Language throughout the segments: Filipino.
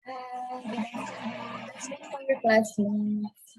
Good afternoon. Let's wait for your classmates.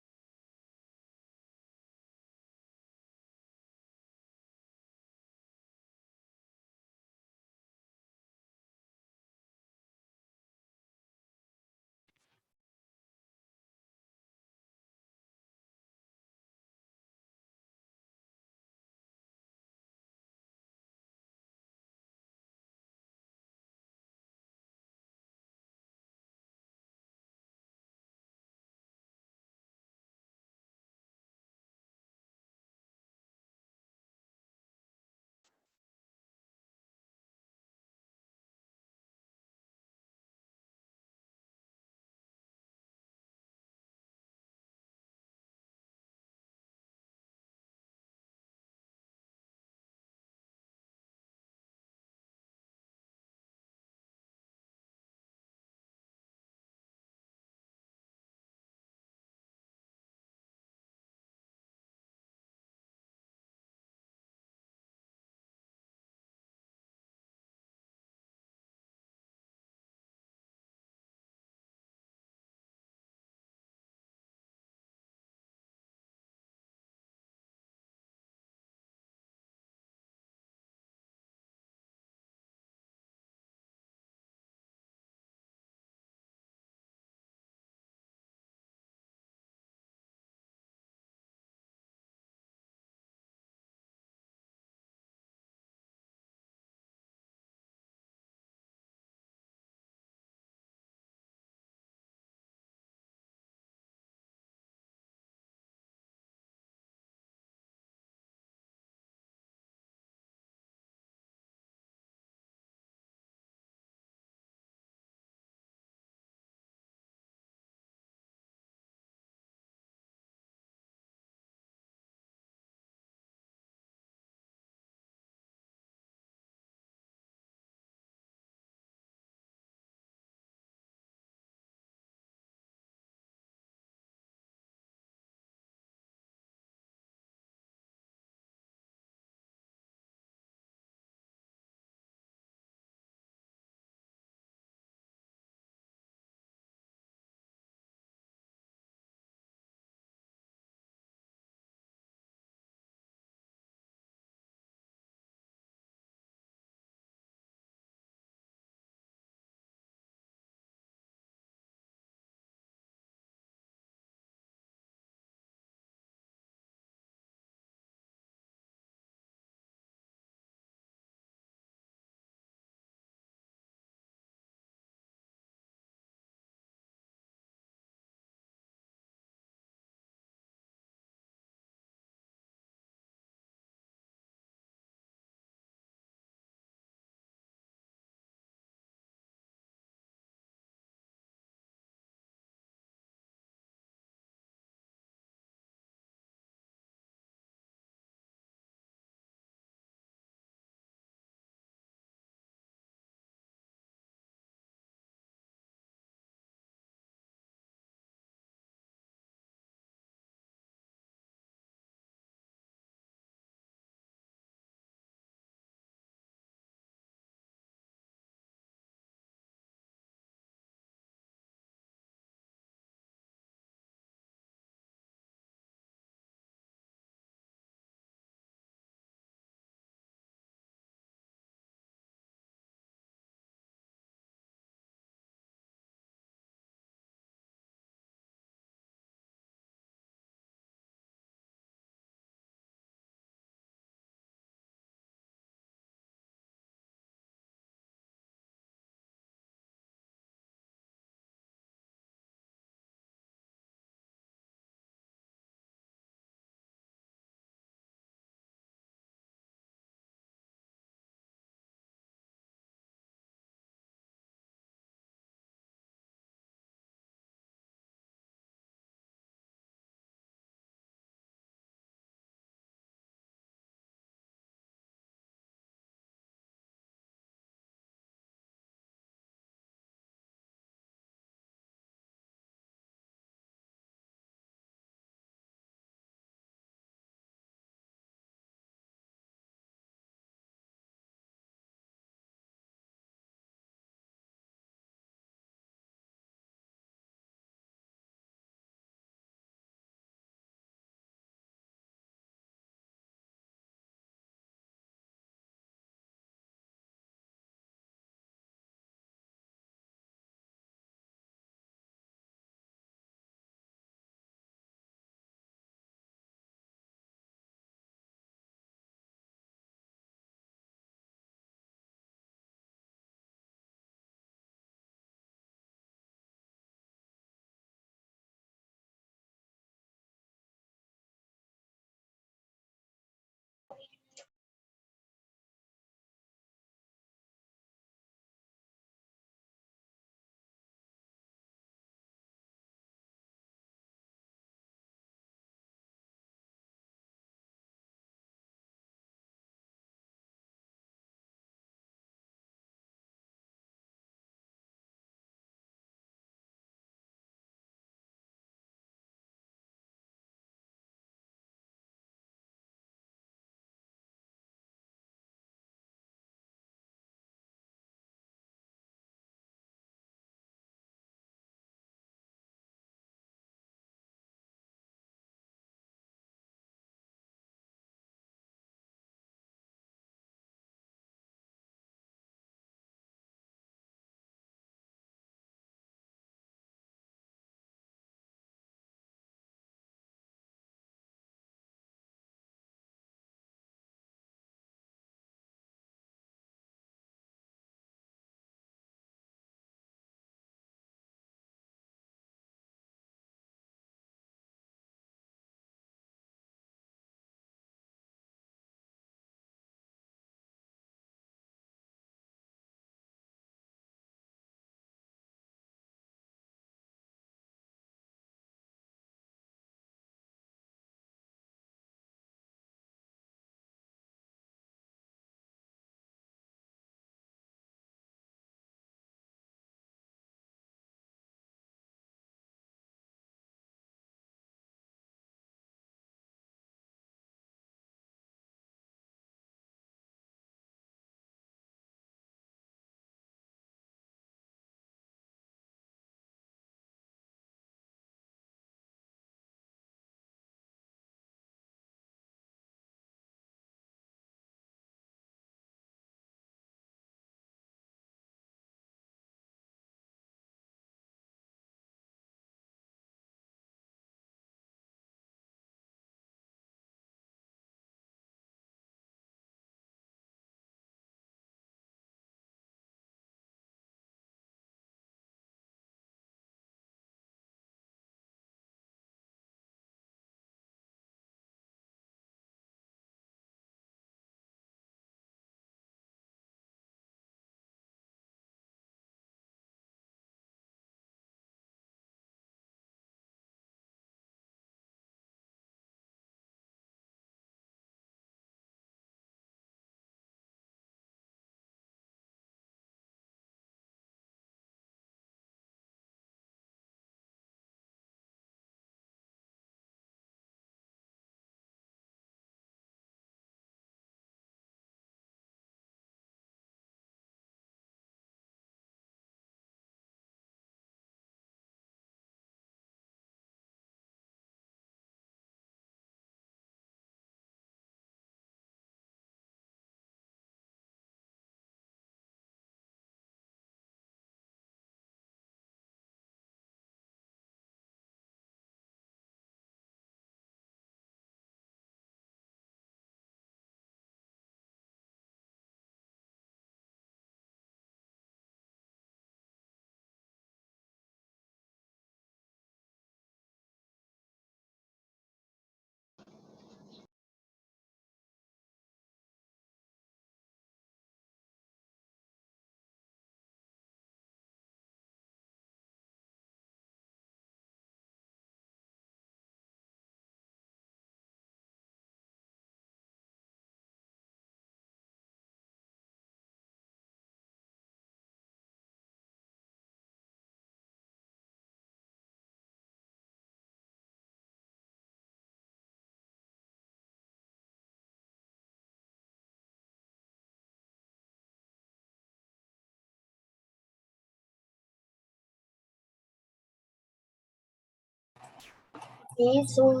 Okay, so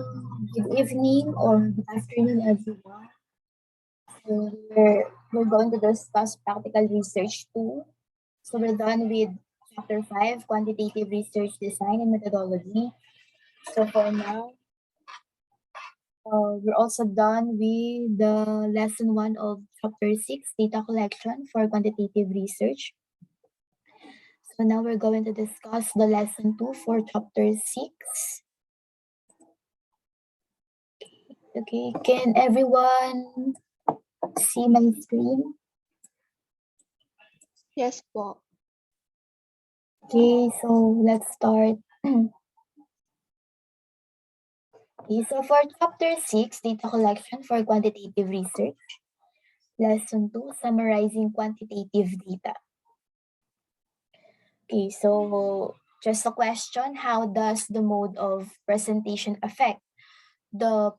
good evening or good afternoon, everyone. So we're going to discuss practical research 2. So we're done with chapter 5, quantitative research design and methodology. So for now, we're also done with the lesson 1 of chapter 6, data collection for quantitative research. So now we're going to discuss the lesson 2 for chapter 6. Okay, can everyone see my screen? Yes po. Okay, so let's start. Okay, so for chapter 6, data collection for quantitative research, lesson 2, summarizing quantitative data. Okay, so just a question, how does the mode of presentation affect the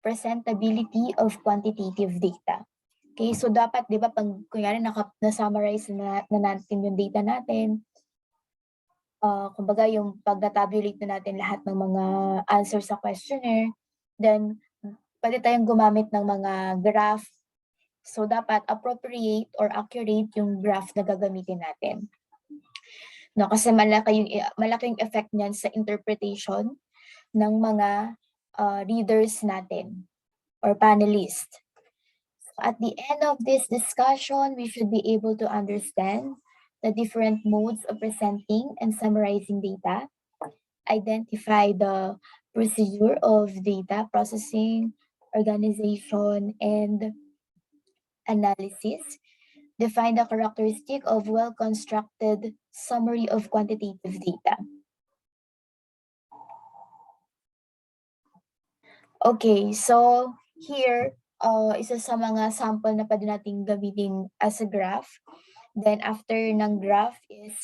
presentability of quantitative data? Okay, so dapat, di ba, pag kunyari na-summarize na natin yung data natin, kumbaga yung pag na-tabulate na natin lahat ng mga answers sa questionnaire, then pwede tayong gumamit ng mga graph. So dapat appropriate or accurate yung graph na gagamitin natin. No, kasi malaking effect niyan sa interpretation ng mga readers natin or panelists. At the end of this discussion, we should be able to understand the different modes of presenting and summarizing data, identify the procedure of data processing, organization, and analysis, define the characteristic of well-constructed summary of quantitative data. Okay, so here, isa sa mga sample na pwede nating gamitin as a graph. Then after ng graph is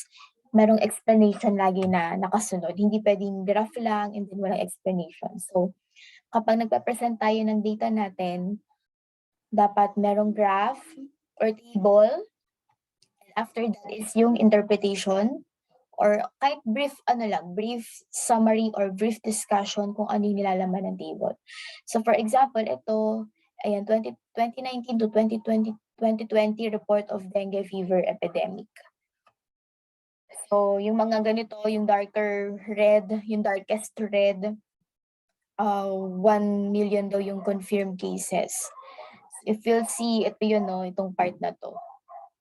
merong explanation lagi na nakasunod. Hindi pwedeng graph lang and then walang explanation. So kapag nagpa-present tayo ng data natin, dapat merong graph or table. After that is yung interpretation or kahit brief summary or brief discussion kung ano yung nilalaman ng table. So for example, ito, ayan, 2019 to 2020 report of dengue fever epidemic. So yung mga ganito, yung darker red, yung darkest red, 1 million daw yung confirmed cases. If you'll see, ito yun, no, itong part na to.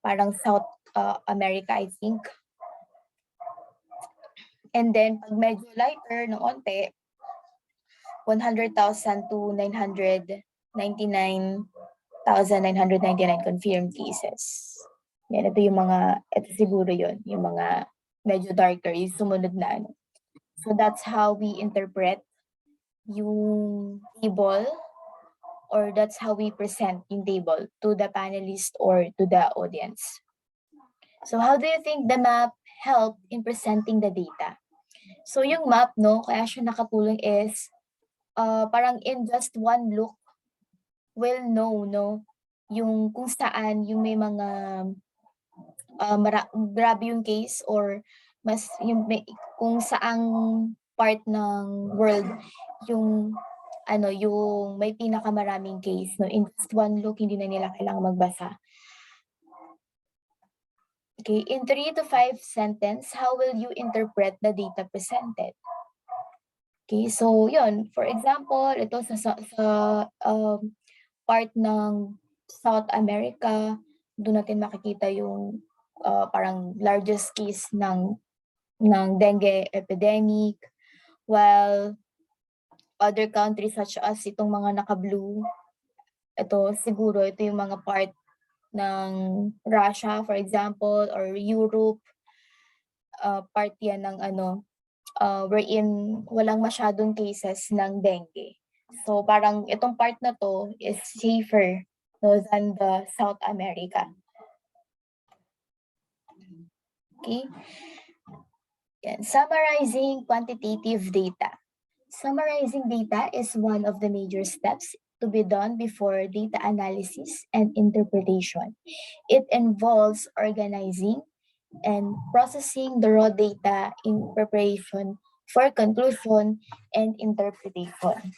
Parang South America, I think. And then, pag medyo lighter ng onte, 100,000 to 999,999 confirmed cases. Yan, ito yung mga, ito siguro yun, yung mga medyo darker, yung sumunod na ano. So that's how we interpret yung table or that's how we present yung table to the panelist or to the audience. So how do you think the map help in presenting the data? So yung map, no, kaya siya nakatulong is parang in just one look, we'll know, no, yung kung saan yung may mga grabe yung case or mas yung kung saang part ng world yung yung may pinakamaraming case, no, in just one look hindi na nila kailangang magbasa. Okay, in 3 to 5 sentence, how will you interpret the data presented? Okay, so yun, for example, ito sa part ng South America, doon natin makikita yung parang largest case ng dengue epidemic, while other countries such as itong mga naka-blue, ito siguro ito yung mga part ng Russia, for example, or Europe, part yan ng wherein walang masyadong cases ng dengue. So parang itong part na to is safer, no, than the South America. Okay. Yan. Summarizing quantitative data. Summarizing data is one of the major steps to be done before data analysis and interpretation. It involves organizing and processing the raw data in preparation for conclusion and interpretation.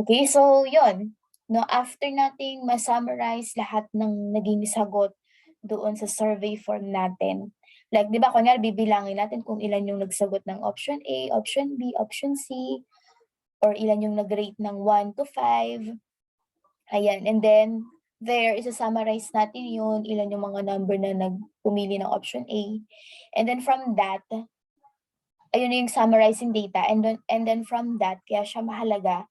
Okay, so yun. No, after nating ma-summarize lahat ng naging sagot doon sa survey form natin. Like, di ba, kunyari, bibilangin natin kung ilan yung nagsagot ng option A, option B, option C, or ilan yung nag-rate ng 1 to 5. Ayan, and then, there, isa-summarize natin yun, ilan yung mga number na nagpumili ng option A. And then from that, ayun yung summarizing data. And then from that, kaya siya mahalaga,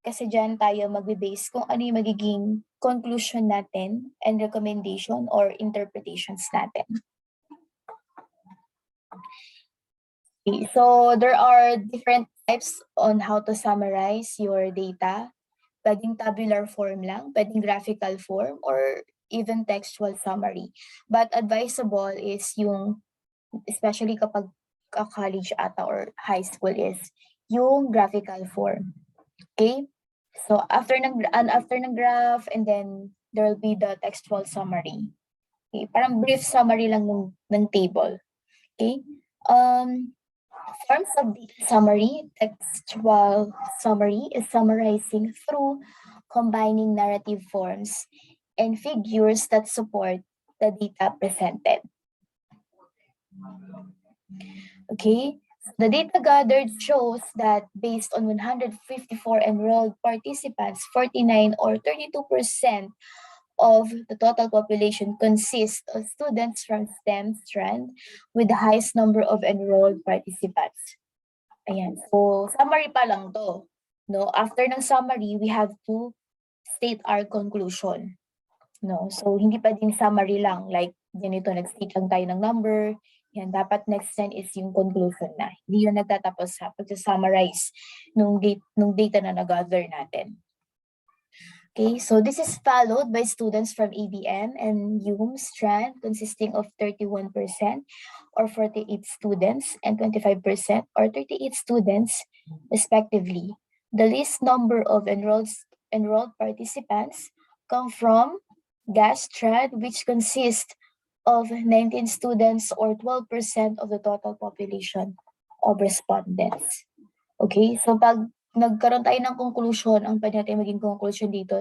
kasi dyan tayo magbe-base kung ano yung magiging conclusion natin and recommendation or interpretations natin. Okay, so there are different types on how to summarize your data. Pwedeng tabular form lang, pwedeng graphical form, or even textual summary. But advisable is yung, especially kapag college ata or high school, is yung graphical form. Okay? So after ng graph, and then there will be the textual summary. Okay? Parang brief summary lang ng table. Okay? Forms of data summary. Textual summary is summarizing through combining narrative forms and figures that support the data presented. Okay, the data gathered shows that based on 154 enrolled participants, 49 or 32% of the total population consists of students from STEM strand with the highest number of enrolled participants. Ayan, so summary pa lang to. No, after ng summary, we have to state our conclusion. No, so hindi pa din summary lang, like ganito, nag-state lang tayo ng number. Yan, dapat next time is yung conclusion na. Hindi yun nagtatapos sa pag-summarize nung data na nag-gather natin. Okay, so this is followed by students from ABM and UM strand consisting of 31% or 48 students and 25% or 38 students respectively. The least number of enrolled participants come from gas strand, which consists of 19 students or 12% of the total population of respondents. Okay, so pag nagkaroon tayo ng conclusion, ang pwede natin maging conclusion dito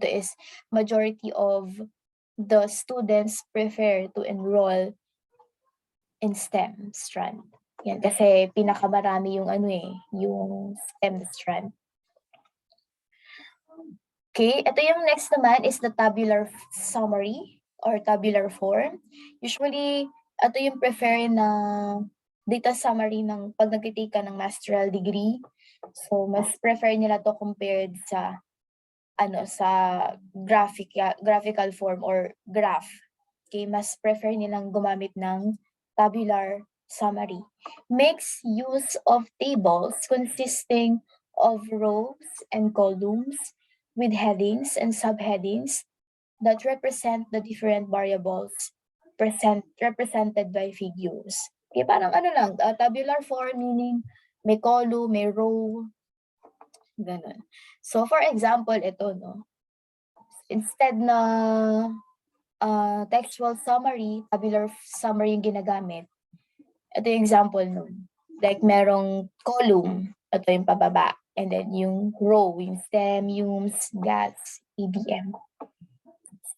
is majority of the students prefer to enroll in STEM strand. Yan, kasi pinakamarami yung yung STEM strand. Okay, ito yung next naman is the tabular summary or tabular form. Usually, ito yung prefer na data summary ng pag nag-take ka ng masteral degree. So, mas prefer nila to compared sa sa graphical form or graph. Okay, mas prefer nilang gumamit ng tabular summary. Makes use of tables consisting of rows and columns with headings and subheadings that represent the different variables represented by figures. Okay, parang lang, tabular form meaning may column, may row, ganun. So, for example, ito, no? Instead na textual summary, tabular summary yung ginagamit. Ito yung example nun. Like, merong column, ito yung pababa. And then, yung row, yung STEM, UMS, GATS, ABM.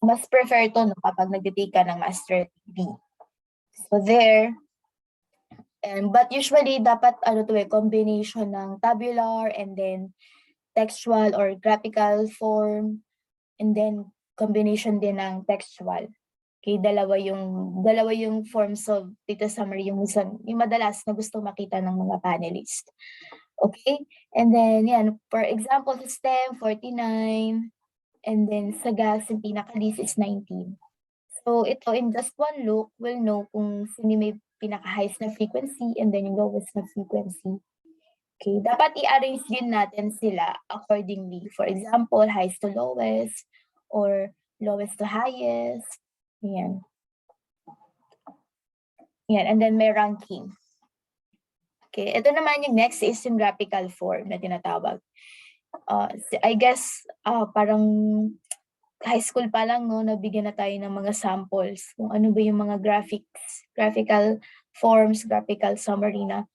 Mas prefer to, no, kapag nag-take ka ng master degree. So, there, but usually, dapat combination ng tabular and then textual or graphical form, and then combination din ng textual. Okay, dalawa yung forms of data summary yung madalas na gusto makita ng mga panelists. Okay, and then yan, for example, sa STEM, 49, and then sa GAS, yung pinaka-least is 19. So ito, in just one look, we'll know kung sino may pinaka-highest na frequency and then yung lowest na frequency. Okay, dapat i-arrange din natin sila accordingly. For example, highest to lowest or lowest to highest. Yan. Yan, and then may ranking. Okay, ito naman yung next is yung graphical form na tinatawag. I guess parang high school pa lang, no, nabigyan na tayo ng mga samples kung ano ba yung mga graphical forms, graphical summary na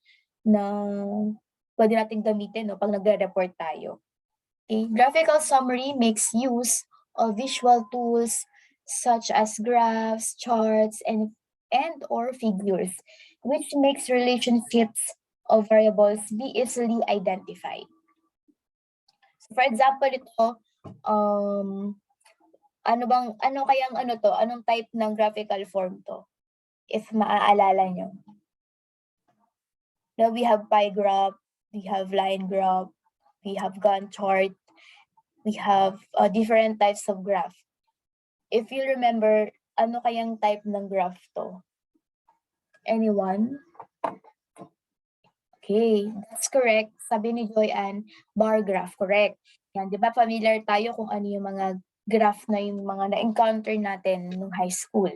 pwede natin gamitin, no, pag nagre-report tayo. Okay? Graphical summary makes use of visual tools such as graphs, charts, and or figures, which makes relationships of variables be easily identified. So for example, ito, anong type ng graphical form to? If maaalala nyo. Now we have pie graph, we have line graph, we have Gantt chart, we have different types of graph. If you remember, ano kayang type ng graph to? Anyone? Okay, that's correct. Sabi ni Joyanne, bar graph, correct. Yan, di ba familiar tayo kung ano yung mga graph na yung mga na-encounter natin nung high school.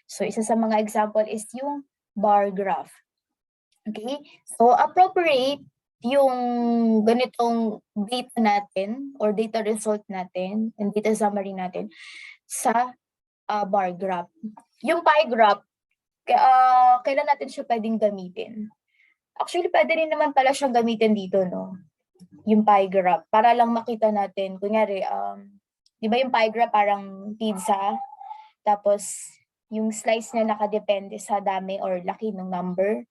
So, isa sa mga example is yung bar graph. Okay, so appropriate yung ganitong data natin or data result natin and data summary natin sa bar graph. Yung pie graph, kailan natin siya pwedeng gamitin? Actually, pwede rin naman pala siyang gamitin dito, no? Yung pie graph. Para lang makita natin, kunyari, di ba yung pie graph parang pizza? Tapos, yung slice niya nakadepende sa dami or laki ng number.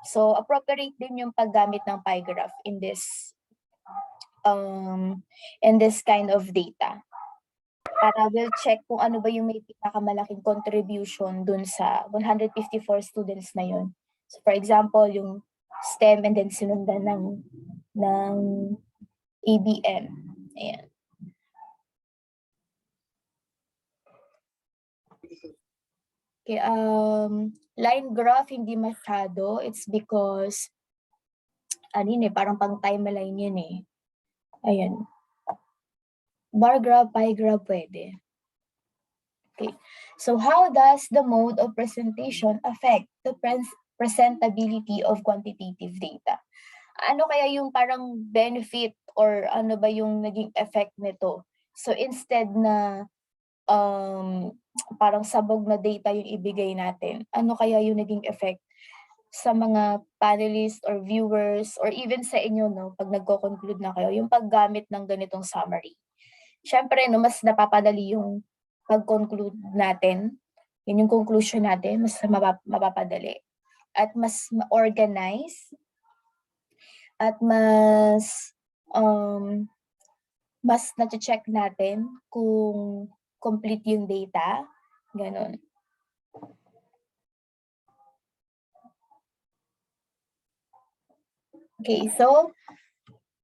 So, appropriate din yung paggamit ng pie graph in this kind of data. Para we'll check kung ano ba yung may pinakamalaking contribution dun sa 154 students na yun. So, for example, yung STEM and then sinundan ng ABM. Ayan. Okay, line graph hindi masyado. It's because parang pang timeline yun eh. Ayan. Bar graph, pie graph pwede. Okay. So how does the mode of presentation affect the presentability of quantitative data? Ano kaya yung parang benefit or ano ba yung naging effect nito? So instead na parang sabog na data yung ibigay natin, ano kaya yung naging effect sa mga panelists or viewers or even sa inyo, no, pag nagko-conclude na kayo, yung paggamit ng ganitong summary? Siyempre, no, mas napapadali yung pag-conclude natin. Yun yung conclusion natin, mas mapapadali. At mas ma-organize. At mas na-check natin kung complete yung data. Ganon. Okay, so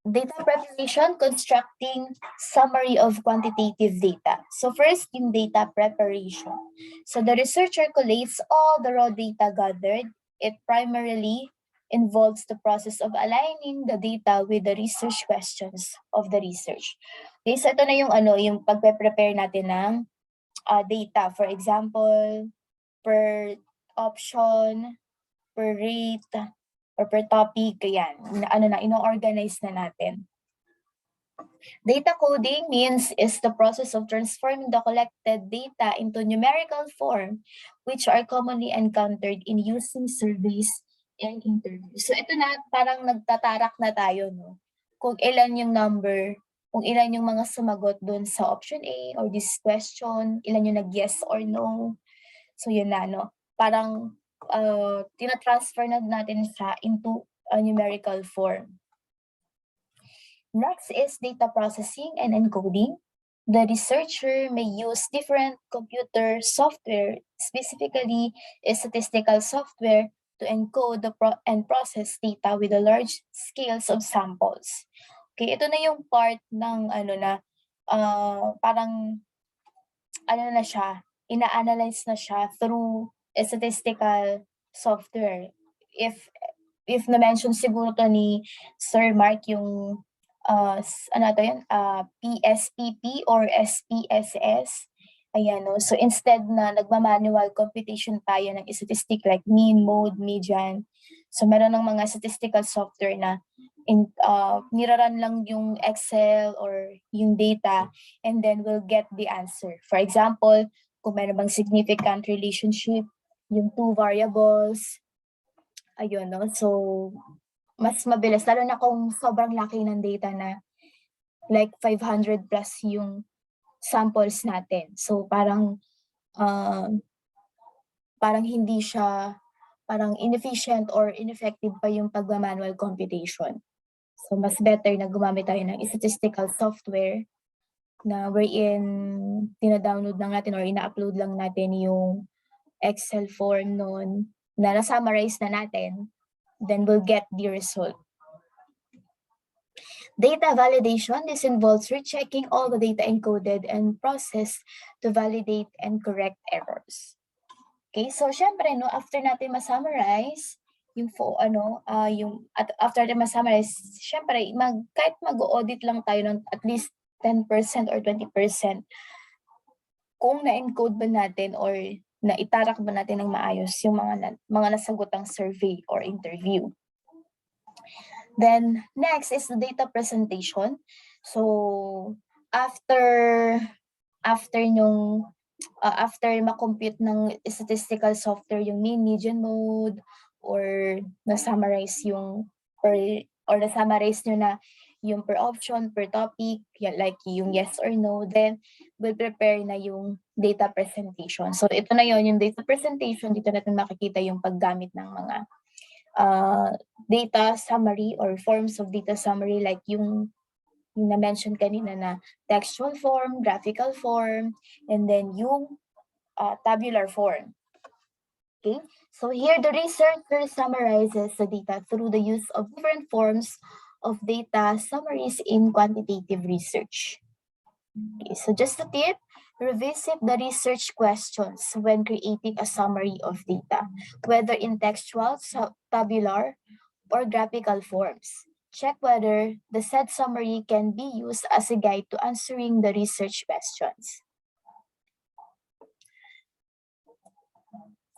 data preparation, constructing summary of quantitative data. So first, yung data preparation. So the researcher collates all the raw data gathered. It primarily involves the process of aligning the data with the research questions of the research. Okay, so ito na yung pagpe-prepare natin ng data. For example, per option, per rate, or per topic, yan, ino-organize na natin. Data coding is the process of transforming the collected data into numerical form, which are commonly encountered in using surveys and interviews. So ito na, parang nagtatarak na tayo, no? Kung ilan yung number, kung ilan yung mga sumagot dun sa option A or this question, ilan yung nag-yes or no. So yun na, no? Parang tina-transfer na natin siya into a numerical form. Next is data processing and encoding. The researcher may use different computer software, specifically statistical software, to encode and process data with a large scales of samples. Okay, ito na yung part ng parang na siya, ina-analyze na siya through a statistical software. If na-mention siguro to ni Sir Mark yung PSPP or SPSS. Ayan, no? So instead na nagma-manual computation tayo ng statistic like mean, mode, median. So meron ng mga statistical software na niraran lang yung Excel or yung data and then we'll get the answer. For example, kung meron bang significant relationship, yung two variables, ayun, no? So mas mabilis, lalo na kung sobrang laki ng data na like 500 plus yung samples natin. So parang hindi siya, parang inefficient or ineffective pa yung pagma-manual computation. So mas better na gumamit tayo ng statistical software na wherein tina-download lang natin or ina-upload lang natin yung Excel form nun na na-summarize na natin, then we'll get the result. Data validation, this involves rechecking all the data encoded and processed to validate and correct errors. Okay, so syempre, no, after natin ma-summarize, after natin ma-summarize, syempre, kahit mag-audit lang tayo ng at least 10% or 20%, kung na-encode ba natin or naitarak ba natin ng maayos yung mga nasagotang survey or interview. Then, next is the data presentation. So, after ma-compute ng statistical software yung mean, median, mode, or na-summarize yung na-summarize nyo na yung per option, per topic, like yung yes or no, then we'll prepare na yung data presentation. So ito na yon, yung data presentation. Dito natin makikita yung paggamit ng mga data summary or forms of data summary, like yung na-mention kanina na textual form, graphical form, and then yung tabular form. Okay, so here the researcher summarizes the data through the use of different forms of data summaries in quantitative research. Okay, so just a tip, revisit the research questions when creating a summary of data, whether in textual, tabular, or graphical forms. Check whether the said summary can be used as a guide to answering the research questions.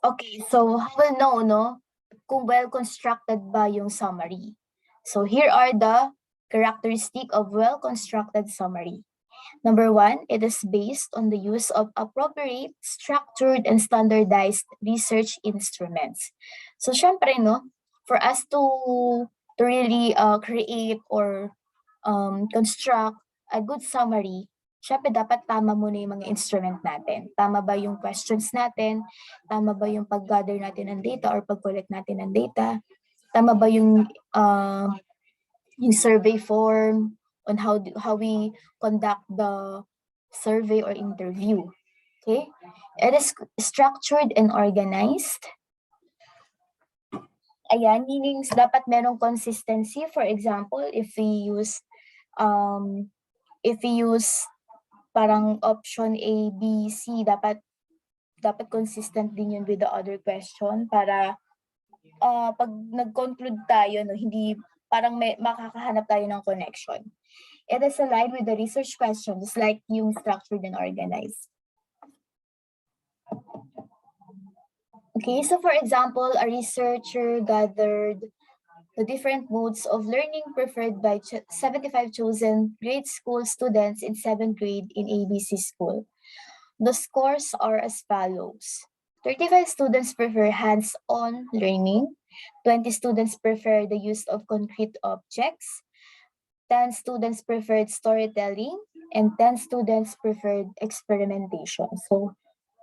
Okay, so how will know, no, kung well-constructed ba yung summary? So here are the characteristics of well-constructed summary. Number 1, it is based on the use of appropriate, structured, and standardized research instruments. So syempre, no, for us to really create or construct a good summary, syempre dapat tama muna yung mga instrument natin. Tama ba yung questions natin? Tama ba yung pag-gather natin ng data or pag-collect natin ng data? Tama ba yung survey form on how we conduct the survey or interview? Okay? It is structured and organized. Ayan, meaning dapat merong consistency. For example, if we use parang option A, B, C, dapat consistent din yun with the other question para pag nag-conclude tayo, no, hindi parang makakahanap tayo ng connection. It is aligned with the research questions, like yung structured and organized. Okay, so for example, a researcher gathered the different modes of learning preferred by 75 chosen grade school students in 7th grade in ABC school. The scores are as follows. 35 students prefer hands-on learning, 20 students prefer the use of concrete objects, 10 students preferred storytelling, and 10 students preferred experimentation. So,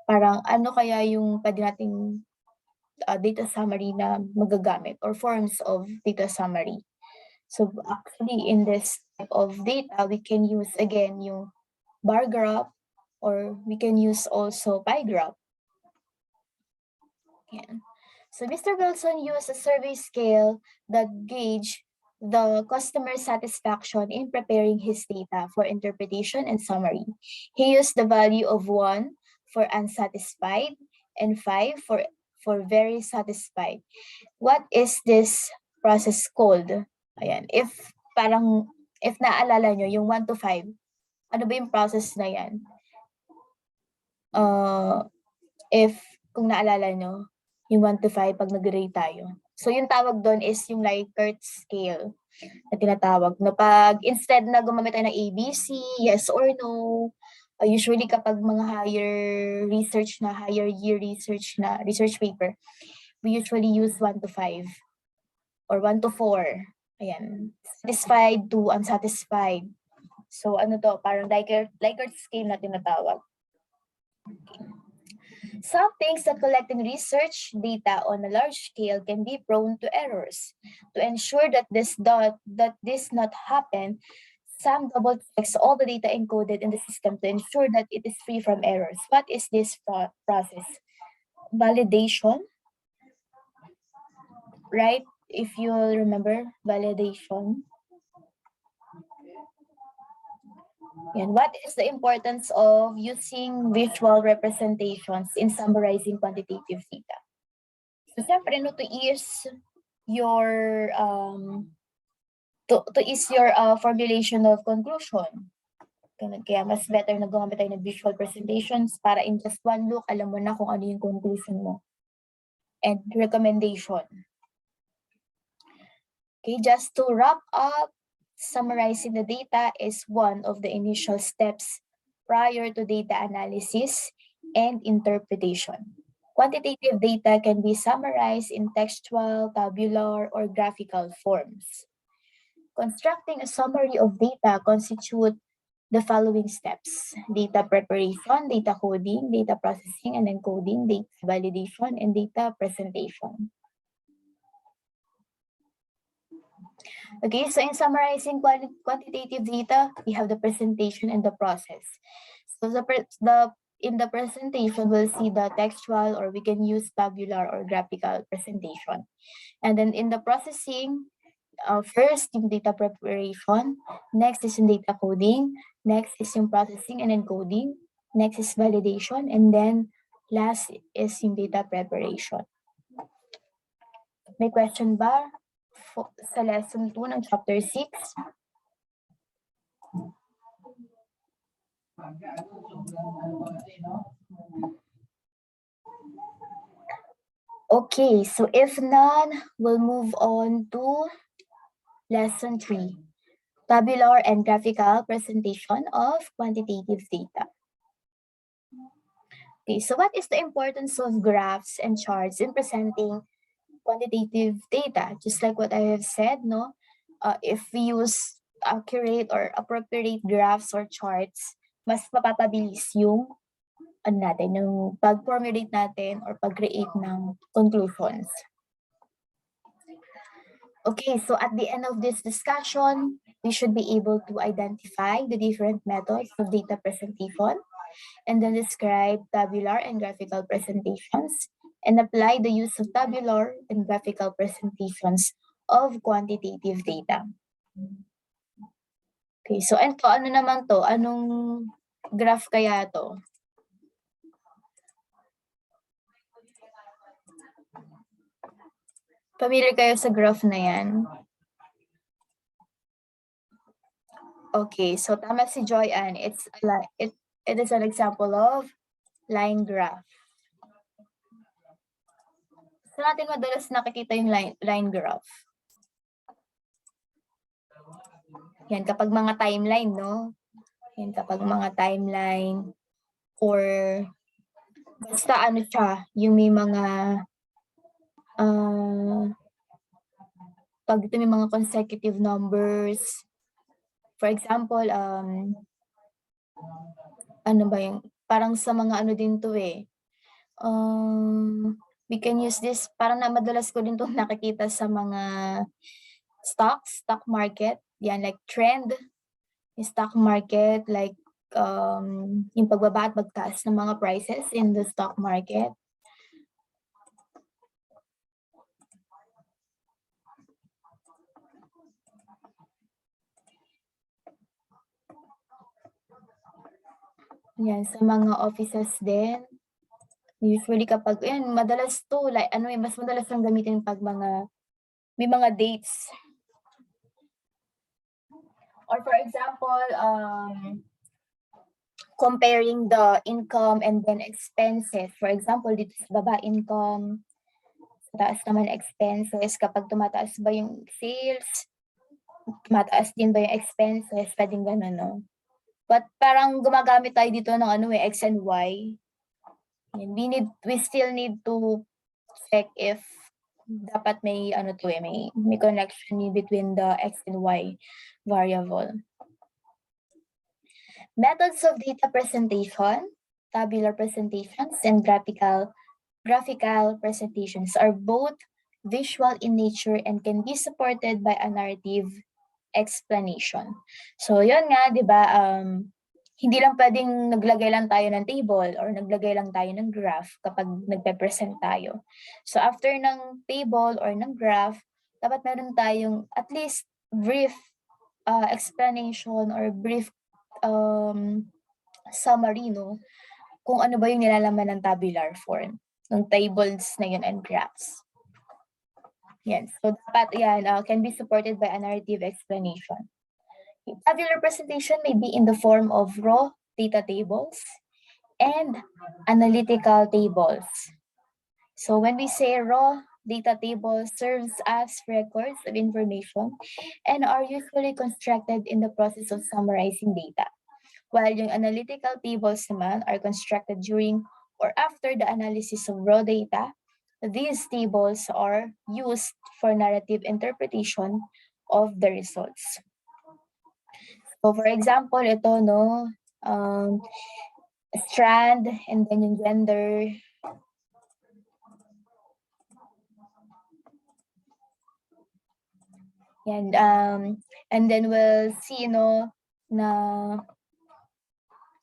parang ano kaya yung pwede nating data summary na magagamit or forms of data summary. So, actually, in this type of data, we can use, again, yung bar graph, or we can use also pie graph. Yeah. So Mr. Wilson used a survey scale that gauge the customer satisfaction in preparing his data for interpretation and summary. He used the value of 1 for unsatisfied and 5 for very satisfied. What is this process called? Ayan, if naalala nyo, yung 1 to 5, ano ba yung process na yan? If kung naalala nyo, yung 1 to 5 pag nag-rate tayo. So yung tawag doon is yung Likert scale na tinatawag. No, pag instead na gumamit tayo ng ABC, yes or no, usually kapag mga higher year research paper, we usually use 1 to 5. or 1 to 4. Ayan. Satisfied to unsatisfied. So ano to, parang Likert scale na tinatawag. Some things that collecting research data on a large scale can be prone to errors. To ensure that this not happen, some double checks all the data encoded in the system to ensure that it is free from errors. What is this process? Validation, right? If you remember, validation. And what is the importance of using visual representations in summarizing quantitative data? So, siyempre, no, to ease your formulation of conclusion. Kaya mas better na gumamit tayo ng visual presentations para in just one look, alam mo na kung ano yung conclusion mo. And recommendation. Okay, just to wrap up, summarizing the data is one of the initial steps prior to data analysis and interpretation. Quantitative data can be summarized in textual, tabular, or graphical forms. Constructing a summary of data constitute the following steps: data preparation, data coding, data processing and encoding, data validation, and data presentation. Okay, so in summarizing quantitative data, we have the presentation and the process. So in the presentation, we'll see the textual, or we can use tabular or graphical presentation. And then in the processing, first yung data preparation, next is yung data coding, next is yung processing and encoding, next is validation, and then last is yung data preparation. May question ba sa lesson 2 ng chapter 6? Okay, so if none, we'll move on to lesson 3, tabular and graphical presentation of quantitative data. Okay, so what is the importance of graphs and charts in presenting quantitative data? Just like what I have said, no? If we use accurate or appropriate graphs or charts, mas mapapabilis yung yung pag-formulate natin or pag-create ng conclusions. Okay, so at the end of this discussion, we should be able to identify the different methods of data presentation and then describe tabular and graphical presentations and apply the use of tabular and graphical presentations of quantitative data. Okay, so ano naman to? Anong graph kaya to? Familiar kayo sa graph na yan? Okay, so tama si Joy Ann. It is an example of line graph. So natin madalas nakikita yung line graph. Yan, kapag mga timeline, no? Yan, kapag mga timeline or basta ano siya, yung may mga pag ito may mga consecutive numbers. For example, ano ba yung, parang sa mga ano din to eh. We can use this, parang madalas ko din to nakikita sa mga stock market. Yan, like trend, stock market, like yung pagbaba at pagtaas ng mga prices in the stock market. Yan, sa mga offices din. Usually kapag, yan, madalas to, like, mas madalas lang gamitin pag may mga dates. Or for example, comparing the income and then expenses. For example, dito sa baba, income, sa taas naman expenses. Kapag tumataas ba yung sales, tumataas din ba yung expenses, pwedeng gano'n, no? But parang gumagamit tayo dito ng X and Y. We still need to check if dapat may ano to may connection between the x and y variable. Methods of data presentation, tabular presentations, and graphical presentations are both visual in nature and can be supported by a narrative explanation. So yun nga, 'di ba, hindi lang pwedeng naglagay lang tayo ng table or naglagay lang tayo ng graph kapag nagpe-present tayo. So after ng table or ng graph, dapat meron tayong at least brief explanation or brief summary, no, kung ano ba yung nilalaman ng tabular form, ng tables na yun and graphs. Yan. So dapat yan can be supported by a narrative explanation. Tabular presentation may be in the form of raw data tables and analytical tables. So when we say raw data tables serves as records of information and are usually constructed in the process of summarizing data. While yung analytical tables naman are constructed during or after the analysis of raw data, these tables are used for narrative interpretation of the results. So for example, ito, no, strand and then yung gender. Yan, and then we'll see, no, na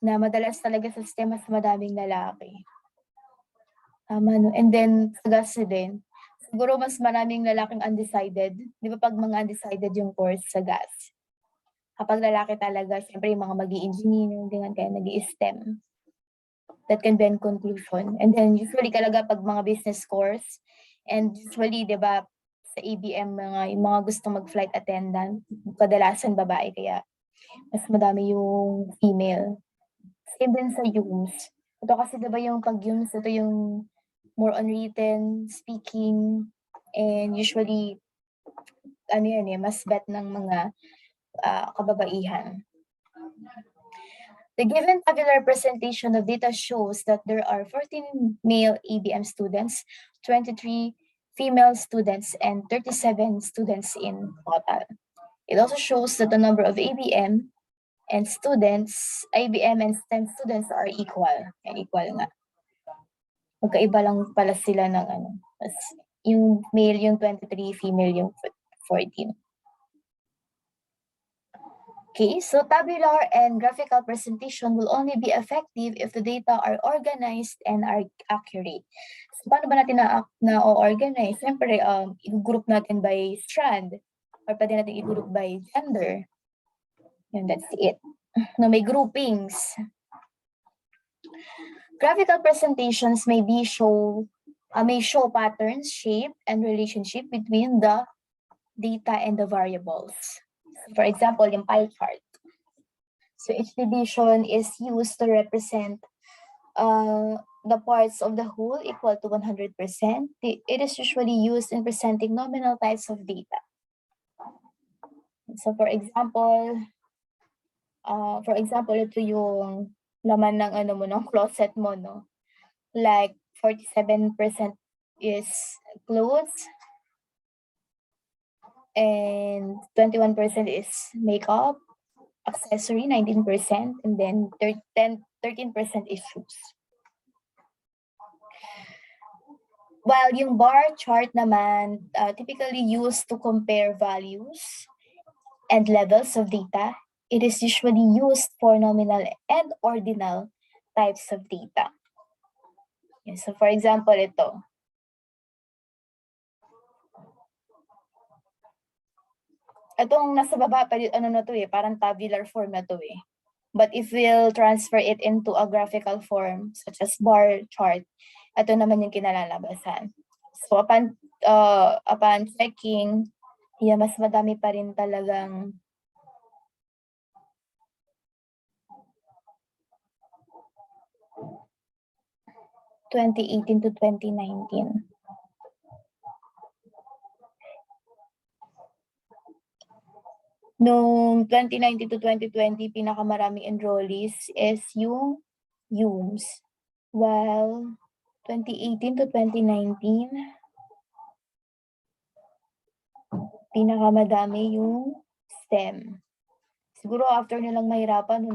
madalas talaga sa sistema mas madaming lalaki. Tama, no? And then, sa GAS din, siguro mas maraming lalaking undecided. Di ba pag mga undecided yung course sa GAS? Kapag lalaki talaga, siyempre yung mga mag-i-engineer, ganyan, kaya nag-i-STEM. That can be in conclusion. And then, usually talaga pag mga business course, and usually, di ba, sa ABM, yung mga gusto mag-flight attendant, kadalasan babae, kaya mas madami yung female. Same din sa UMS. Ito kasi diba yung pag-UMS, ito yung more on written, speaking, and usually, ano yan mas bet ng mga kababaihan. The given tabular presentation of data shows that there are 14 male ABM students, 23 female students, and 37 students in total. It also shows that the number of ABM and students, IBM and STEM students are equal. Equal nga. Magkaiba lang pala sila ng yung male yung 23, female yung 14. Okay, so tabular and graphical presentation will only be effective if the data are organized and are accurate. So paano ba natin na-organize? Siyempre, i-group natin by strand or pwede natin i-group by gender. And that's it. No, may groupings. Graphical presentations may show patterns, shape, and relationship between the data and the variables. For example, yung pie chart. So each division is used to represent the parts of the whole equal to 100%. It is usually used in presenting nominal types of data. So for example, ito yung laman ng ng closet mo, no? Like 47% is clothes and 21% is makeup, accessory 19%, and then 13% is shoes. While yung bar chart naman typically used to compare values and levels of data, it is usually used for nominal and ordinal types of data. So for example, ito. Itong nasa baba, parang tabular form na to eh. But if we'll transfer it into a graphical form, such as bar chart, ito naman yung kinalalabasan. So upon checking, mas madami pa rin talagang (2018 to 2019). Noong 2019 to 2020, pinakamaraming enrollees is yung UMS. While 2018 to 2019, Pinakamadami yung STEM. Siguro after nilang mahirapan,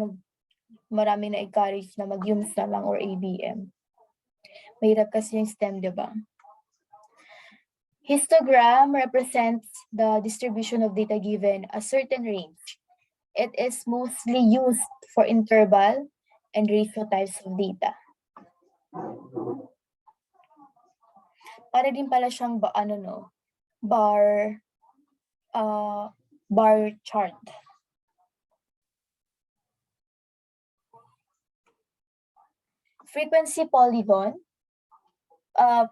marami na-encourage na mag-UMS na lang or ABM. Mahirap kasi yung STEM, di ba? Histogram represents the distribution of data given a certain range. It is mostly used for interval and ratio types of data. Para din pala siyang bar chart. Frequency polygon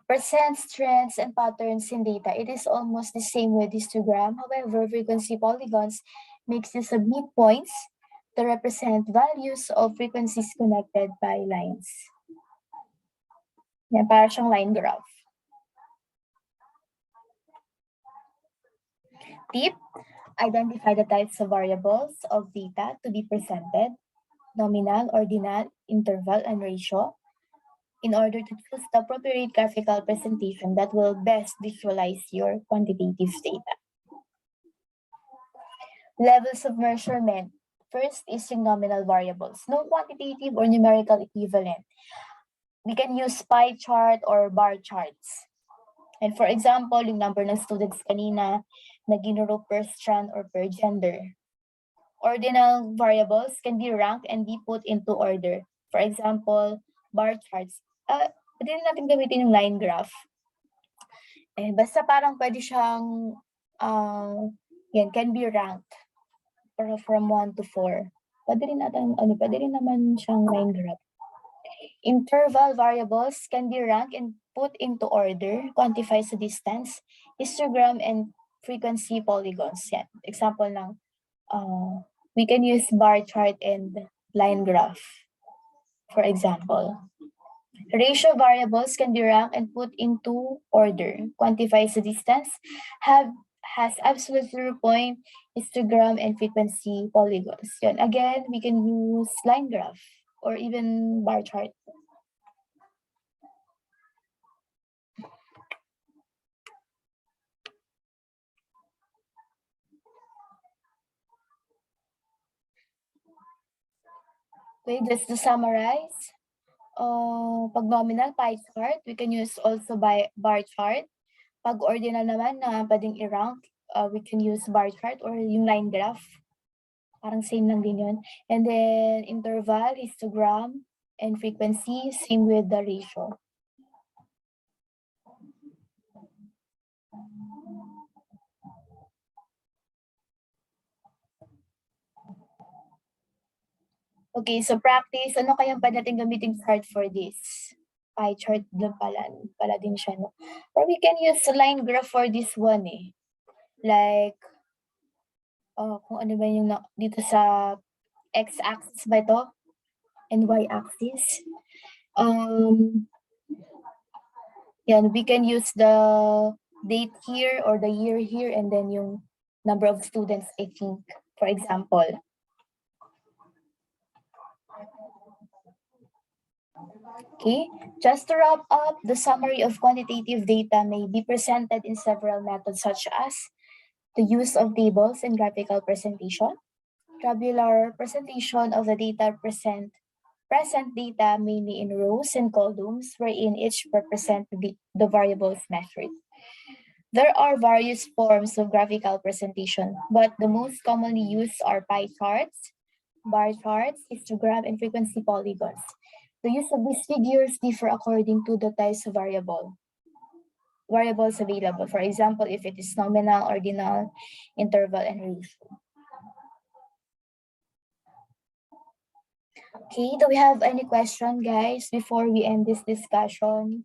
presents trends and patterns in data. It is almost the same with histogram. However, frequency polygons makes use of midpoints to represent values of frequencies connected by lines. Yan, para siyang line graph. Tip, identify the types of variables of data to be presented, nominal, ordinal, interval, and ratio, in order to choose the appropriate graphical presentation that will best visualize your quantitative data. Levels of measurement. First is yung nominal variables. No quantitative or numerical equivalent. We can use pie chart or bar charts. And for example, yung number ng students kanina na ginuro per strand or per gender. Ordinal variables can be ranked and be put into order. For example, bar charts. Pwede natin gamitin yung line graph. Basta parang pwede siyang, can be ranked from 1 to 4. Pwede rin naman siyang line graph. Interval variables can be ranked and put into order, quantifies the distance, histogram, and frequency polygons. Yan. Example lang, we can use bar chart and line graph, for example. Ratio variables can be ranked and put into order, quantifies the distance, has absolute 0 point, histogram, and frequency polygons. Yan. Again, we can use line graph or even bar chart. Okay, just to summarize, pag nominal pie chart, we can use also by bar chart. Pag ordinal naman na pwedeng i-rank, we can use bar chart or yung line graph. Parang same lang din yun. And then interval, histogram, and frequency, same with the ratio. Okay, so practice. Ano kayang pwede natin gamitin chart for this? Pie chart lang pala din siya, no? Or we can use line graph for this one, eh. Like, kung ano ba yung dito sa x-axis ba ito? And y-axis. Yan, we can use the date here or the year here and then yung number of students, I think, for example. Okay, just to wrap up, the summary of quantitative data may be presented in several methods such as the use of tables and graphical presentation, tabular presentation of the data present data mainly in rows and columns wherein each represent the variables measured. There are various forms of graphical presentation, but the most commonly used are pie charts, bar charts, histogram, and frequency polygons. The use of these figures differ according to the types of variables available. For example, if it is nominal, ordinal, interval, and ratio. Okay, do we have any question, guys, before we end this discussion?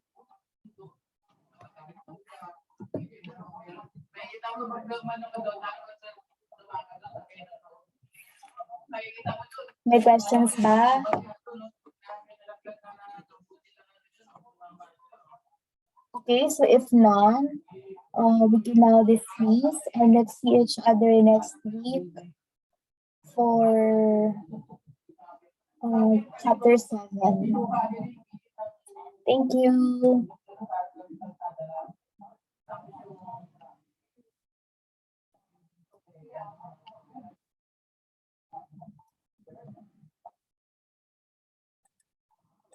May questions ba? Okay, so if none, we can now dismiss and let's see each other next week for chapter 7. Thank you.